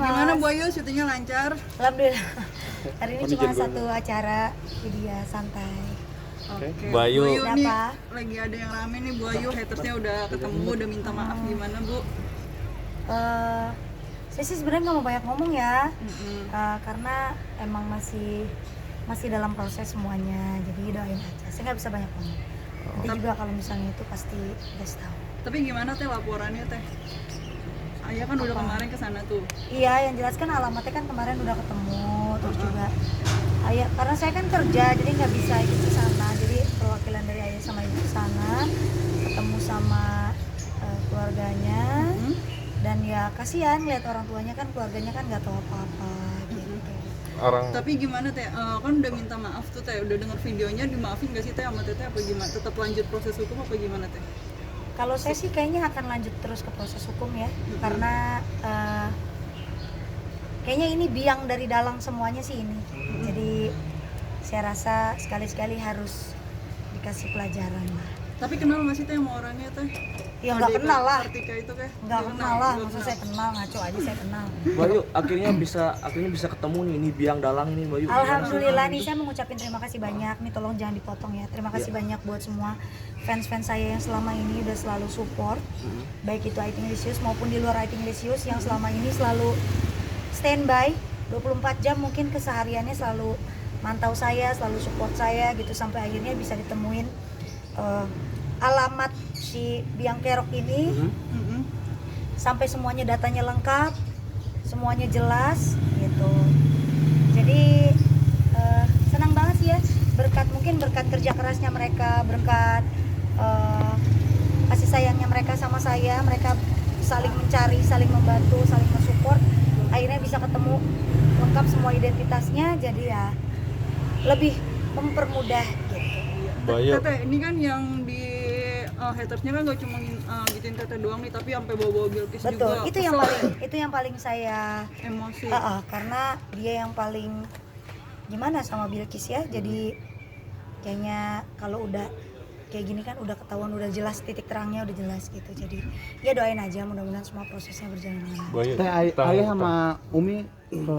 Mas. Gimana Bu Ayu, syutingnya lancar? Alhamdulillah. Hari ini cuma satu acara, jadi ya santai. Oke. Bu Ayu. nih Kenapa? lagi ada yang rame nih Bu Ayu, hatersnya udah ketemu, udah minta maaf gimana Bu? Saya sih sebenarnya nggak mau banyak ngomong ya, karena emang masih dalam proses semuanya, jadi doain aja. Saya nggak bisa banyak ngomong. Nanti juga kalau misalnya itu pasti guys tahu. Tapi gimana Teh laporannya Teh? Ayah kan udah kemarin kesana tuh. Iya, yang jelas kan alamatnya kan kemarin udah ketemu, terus juga ayah, karena saya kan kerja jadi nggak bisa ikut ke sana, jadi perwakilan dari ayah sama ibu ke sana, ketemu sama keluarganya, dan ya kasihan lihat orang tuanya kan, keluarganya kan nggak tahu apa-apa gitu. Tapi gimana Teh? Kan udah minta maaf tuh Teh, udah denger videonya, dimaafin nggak sih Teh sama Teteh apa gimana? Tetap lanjut proses hukum apa gimana Teh? Kalau saya sih kayaknya akan lanjut terus ke proses hukum ya, karena kayaknya ini biang dari dalang semuanya sih ini. Jadi saya rasa sekali-sekali harus dikasih pelajaran lah. Tapi kenal nggak sih Teh sama orangnya Teh? Ya nggak kenal lah, Artika itu Teh? nggak kenal lah, masa saya kenal, ngaco aja saya kenal. Bayu akhirnya bisa ketemu nih, ini biang dalang ini Bayu. Alhamdulillah nih, saya mengucapin terima kasih banyak nih, tolong jangan dipotong ya. Terima kasih banyak buat semua fans-fans saya yang selama ini udah selalu support, baik itu I Think Lisius maupun di luar I Think Lisius yang selama ini selalu standby 24 jam, mungkin kesehariannya selalu mantau saya, selalu support saya gitu, sampai akhirnya bisa ditemuin alamat si biang kerok ini, sampai semuanya datanya lengkap, semuanya jelas gitu. Jadi senang banget sih ya, mungkin berkat kerja kerasnya mereka, berkat kasih sayangnya mereka sama saya, mereka saling mencari, saling membantu, saling mensupport, akhirnya bisa ketemu lengkap semua identitasnya, jadi ya lebih mempermudah gitu. Bayu. Teteh, ini kan yang di hatersnya kan gak cuma gituin Teteh doang nih, tapi sampai bawa-bawa Bilkis juga. Betul, itu yang paling saya emosi. Karena dia yang paling gimana sama Bilkis ya, jadi kayaknya kalau udah kayak gini kan udah ketahuan, udah jelas titik terangnya, udah jelas gitu. Jadi ya doain aja, mudah-mudahan semua prosesnya berjalan lancar. Bayu. Teh ayah sama Umi ke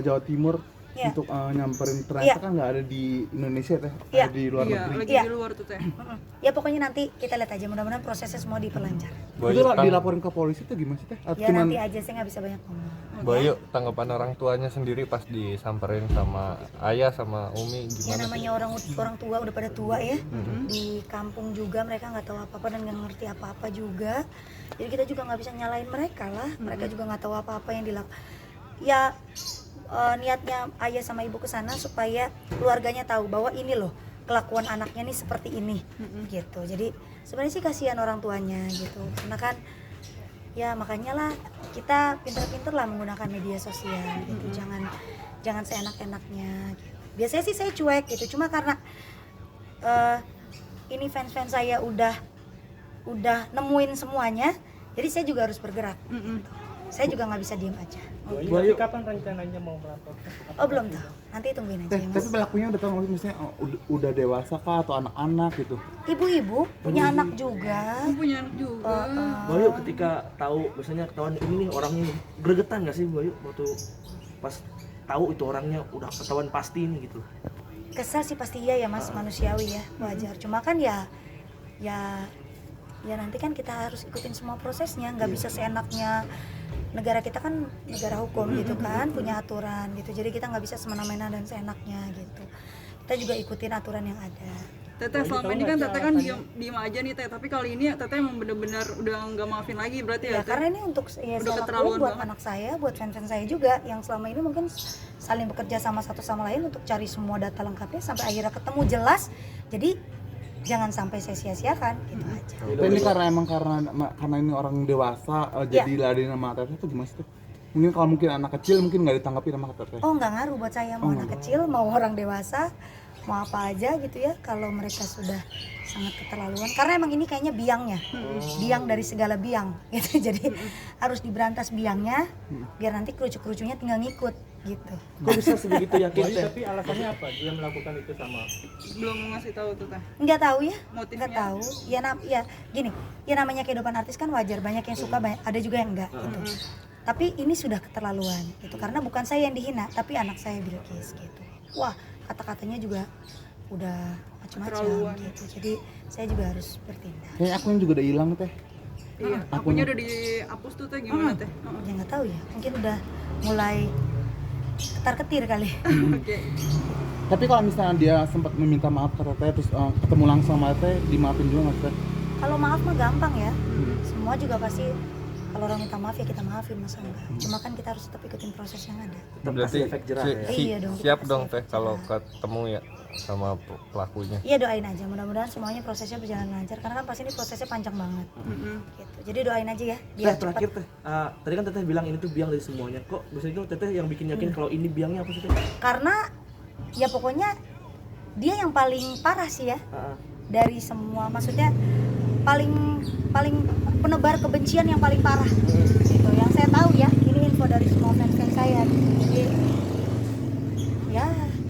Jawa Timur untuk nyamperin, ternyata kan nggak ada di Indonesia Teh, ada di luar negeri. Lagi di luar tuh Teh. Ya pokoknya nanti kita lihat aja, mudah-mudahan prosesnya semua diperlancar. Itu dilaporin ke polisi tuh gimana sih Teh? Ya nanti aja, saya nggak bisa banyak ngomong. Bayu, tanggapan orang tuanya sendiri pas disamperin sama ayah sama Umi Ya gimana? namanya orang tua udah pada tua ya, di kampung juga mereka nggak tahu apa-apa dan nggak ngerti apa-apa juga, jadi kita juga nggak bisa nyalain mereka lah, mereka juga nggak tahu apa-apa yang dilakukan. Ya niatnya ayah sama ibu ke sana supaya keluarganya tahu bahwa ini loh kelakuan anaknya nih seperti ini, gitu. Jadi sebenarnya sih kasihan orang tuanya gitu, karena kan ya makanya lah kita pinter-pinter lah menggunakan media sosial gitu, jangan seenak-enaknya gitu. Biasanya sih saya cuek gitu, cuma karena ini fans-fans saya udah nemuin semuanya, jadi saya juga harus bergerak. Saya juga nggak bisa diem aja. Bayu, kapan rencananya mau melaporkan? Oh belum tahu, nanti tungguin aja ya Tapi Mas. pelakunya udah tahu maksudnya udah dewasa kah atau anak-anak gitu? Ibu-ibu punya anak juga. Punya anak juga. Bayu ketika tahu misalnya ketahuan ini nih orangnya, gregetan nggak sih Bayu waktu pas tahu itu orangnya udah ketahuan pasti ini gitu? Kesel sih pasti iya ya Mas, manusiawi ya, wajar. Cuma kan ya nanti kan kita harus ikutin semua prosesnya, nggak bisa seenaknya. Negara kita kan negara hukum gitu kan, punya aturan gitu, jadi kita nggak bisa semena-mena dan seenaknya gitu. Kita juga ikutin aturan yang ada. Teteh selama ini kan Teteh kan diem aja nih Teh, tapi kali ini Teteh emang bener-bener udah nggak maafin lagi berarti ya Ya Teh? karena ini untuk ya Udah saya keterlaluan lakuin buat banget. anak saya, buat fans-fans saya juga yang selama ini mungkin saling bekerja sama satu sama lain untuk cari semua data lengkapnya sampai akhirnya ketemu jelas. Jadi jangan sampai saya sia-siakan gitu aja. Teh, ini karena ini orang dewasa jadi ladenin sama Teteh tuh gimana sih Teh? Mungkin kalau mungkin anak kecil mungkin nggak ditanggapi sama Teteh. Oh nggak ngaruh buat saya, mau anak kecil mau orang dewasa mau apa aja gitu ya, kalau mereka sudah sangat keterlaluan, karena emang ini kayaknya biangnya, biang dari segala biang gitu. Jadi harus diberantas biangnya biar nanti kerucu-kerucunya tinggal ngikut gitu. Kok bisa sebegitu yakin Bayu, Teh? tapi alasannya apa dia melakukan itu sama? Belum ngasih tahu tuh Teh. Nggak tahu ya, Motifnya? nggak tahu ya. Ya gini, ya namanya kehidupan artis kan wajar, banyak yang suka, ada juga yang enggak gitu. Tapi ini sudah keterlaluan gitu, karena bukan saya yang dihina tapi anak saya Bilqis gitu. Wah, kata-katanya juga udah macam-macam gitu. Jadi saya juga harus bertindak. Kayak akunnya juga udah hilang teh. Iya, akunnya udah dihapus tuh teh, gimana teh? Ya nggak tahu ya, mungkin udah mulai ketar-ketir kali. Oke. Tapi kalau misalnya dia sempat meminta maaf ke teteh terus ketemu langsung sama teteh, dimaafin juga nggak teh? Kalau maaf mah gampang ya, semua juga pasti kalau orang minta maaf ya kita maafin, masa enggak. Cuma kan kita harus tetap ikutin proses yang ada. Tetap Berarti kasih efek jerah ya. Iya dong, siap kita dong kasih teh efek kalau jerah. ketemu ya sama pelakunya. Iya, doain aja, mudah-mudahan semuanya prosesnya berjalan lancar karena kan pasti ini prosesnya panjang banget gitu. Jadi doain aja ya Teh, biar terakhir cepat. teh, tadi kan teteh bilang ini tuh biang dari semuanya. Kok biasanya itu teteh yang bikin yakin kalau ini biangnya apa sih teh? Karena ya pokoknya dia yang paling parah sih ya dari semua, maksudnya paling penebar kebencian yang paling parah gitu. Yang saya tahu ya, ini info dari semua fans saya. Jadi ya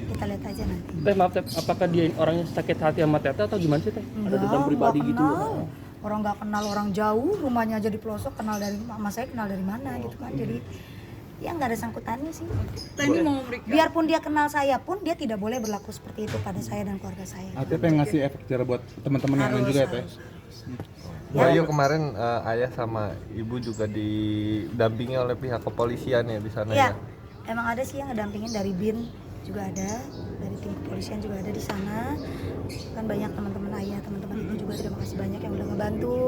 kita lihat aja nanti. Teh maaf Teh, apakah dia orangnya sakit hati sama Teteh atau gimana sih Teh? Ada dendam pribadi nggak gitu. kenal. Orang nggak kenal, orang jauh, rumahnya aja di pelosok, kenal dari mama saya, kenal dari mana gitu kan. Jadi ya nggak ada sangkutannya sih. Teh ini mau memberikan Biarpun dia kenal saya pun dia tidak boleh berlaku seperti itu pada saya dan keluarga saya. Teteh pengen ngasih efek jerah buat teman-teman yang lain juga ya teh. Bayu kemarin ayah sama ibu juga didampingi oleh pihak kepolisian ya di sana Ya, ya. emang ada sih yang ngedampingin dari BIN juga ada, dari tim kepolisian juga ada di sana. Kan banyak teman-teman ayah, teman-teman ibu juga, terima kasih banyak yang udah ngebantu,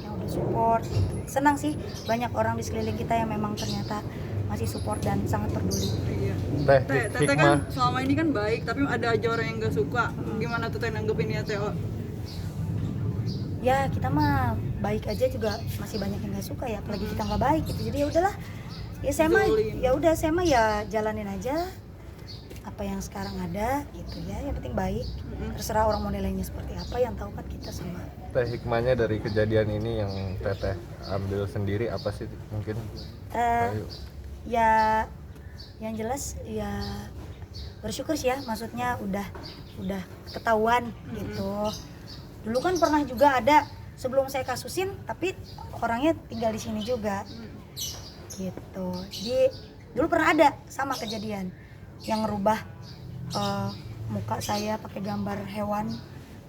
yang udah support. Senang sih banyak orang di sekeliling kita yang memang ternyata masih support dan sangat peduli. iya. Teh Teteh hikmah. kan selama ini kan baik, tapi ada aja orang yang gak suka. Gimana tuh teh nanggepinnya teh? Ya kita mah baik aja juga masih banyak yang nggak suka ya, apalagi kita nggak baik gitu. Jadi ya udahlah, ya saya mah Zolim. ya udah saya mah ya jalanin aja apa yang sekarang ada gitu ya. Yang penting baik, terserah orang mau nilainya seperti apa, yang tahu kan kita semua. Teh hikmahnya dari kejadian ini yang teteh ambil sendiri apa sih mungkin? Bayu. Ya yang jelas ya bersyukur sih ya, maksudnya udah ketahuan gitu. Dulu kan pernah juga ada sebelum saya kasusin, tapi orangnya tinggal di sini juga gitu. Jadi dulu pernah ada sama kejadian yang ngerubah muka saya pakai gambar hewan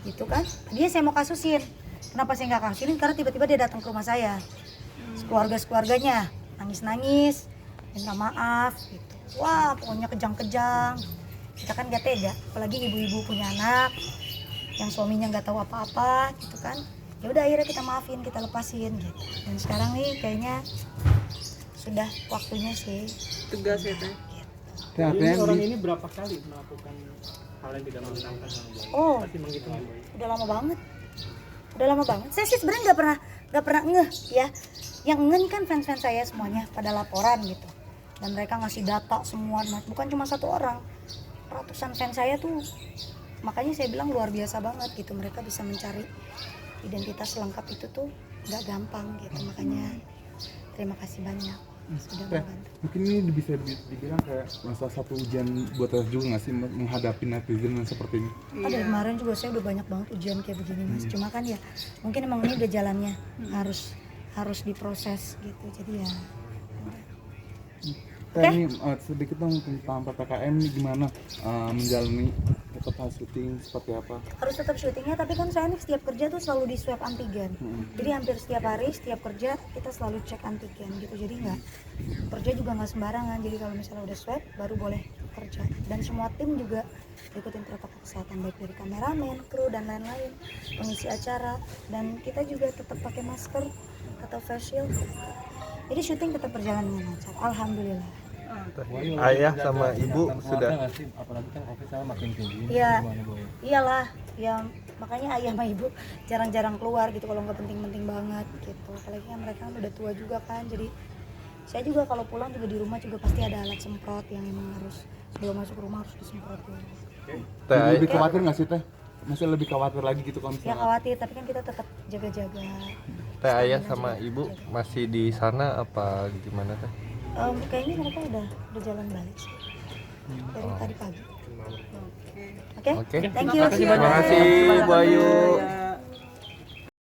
gitu kan. Dia saya mau kasusin, kenapa saya nggak kasusin? Karena tiba-tiba dia datang ke rumah saya, keluarganya nangis minta maaf gitu. Wah pokoknya kejang-kejang. Kita kan gak tega, apalagi ibu-ibu punya anak yang suaminya nggak tahu apa-apa gitu kan. Ya udah akhirnya kita maafin, kita lepasin gitu. Dan sekarang nih kayaknya sudah waktunya sih. Tegas ya teh. Teh artinya Ini orang di- ini berapa kali melakukan hal yang tidak menyenangkan sama Bayu? Oh, Pasti menghitung Bayu. udah lama banget. Udah lama banget. Saya sih sebenarnya nggak pernah ngeh ya. Yang ngeh kan fans-fans saya semuanya pada laporan gitu. Dan mereka ngasih data semua, bukan cuma satu orang. Ratusan fans saya tuh, makanya saya bilang luar biasa banget gitu. Mereka bisa mencari identitas lengkap itu tuh nggak gampang gitu. Makanya terima kasih banyak sudah Teh, membantu. mungkin ini bisa dibilang kayak salah satu ujian buat teteh juga nggak sih menghadapi netizen yang seperti ini? Dari kemarin juga saya udah banyak banget ujian kayak begini mas. Cuma kan ya mungkin emang ini udah jalannya, harus diproses gitu. Jadi ya Teh, ini sedikit dong tentang PPKM ini gimana menjalani tetap syuting seperti apa? harus tetap syutingnya, tapi kan saya nih setiap kerja tuh selalu di swab antigen. Jadi hampir setiap hari, setiap kerja kita selalu cek antigen gitu. Jadi nggak kerja juga nggak sembarangan. Jadi kalau misalnya udah swab baru boleh kerja. Dan semua tim juga ikutin protokol kesehatan, baik dari kameramen, kru dan lain-lain, pengisi acara. Dan kita juga tetap pakai masker atau face shield. Jadi syuting tetap berjalan dengan lancar. Alhamdulillah. Ayah sama ibu sudah Apalagi kan COVID sekarang makin tinggi. Iya, iyalah. Ya makanya ayah sama ibu jarang-jarang keluar gitu kalau nggak penting-penting banget gitu. Apalagi kan mereka udah tua juga kan. Jadi saya juga kalau pulang juga di rumah juga pasti ada alat semprot yang emang harus sebelum masuk rumah harus disemprot dulu. Teh Lebih khawatir nggak sih teh? Masih lebih khawatir lagi gitu kalau Ya misalnya khawatir, tapi kan kita tetap jaga-jaga. Teh ayah sama ibu masih di sana apa gimana teh? Kayaknya mereka udah jalan balik sih dari tadi pagi. Oke, Oke. thank you. Terima kasih Bayu. Ya.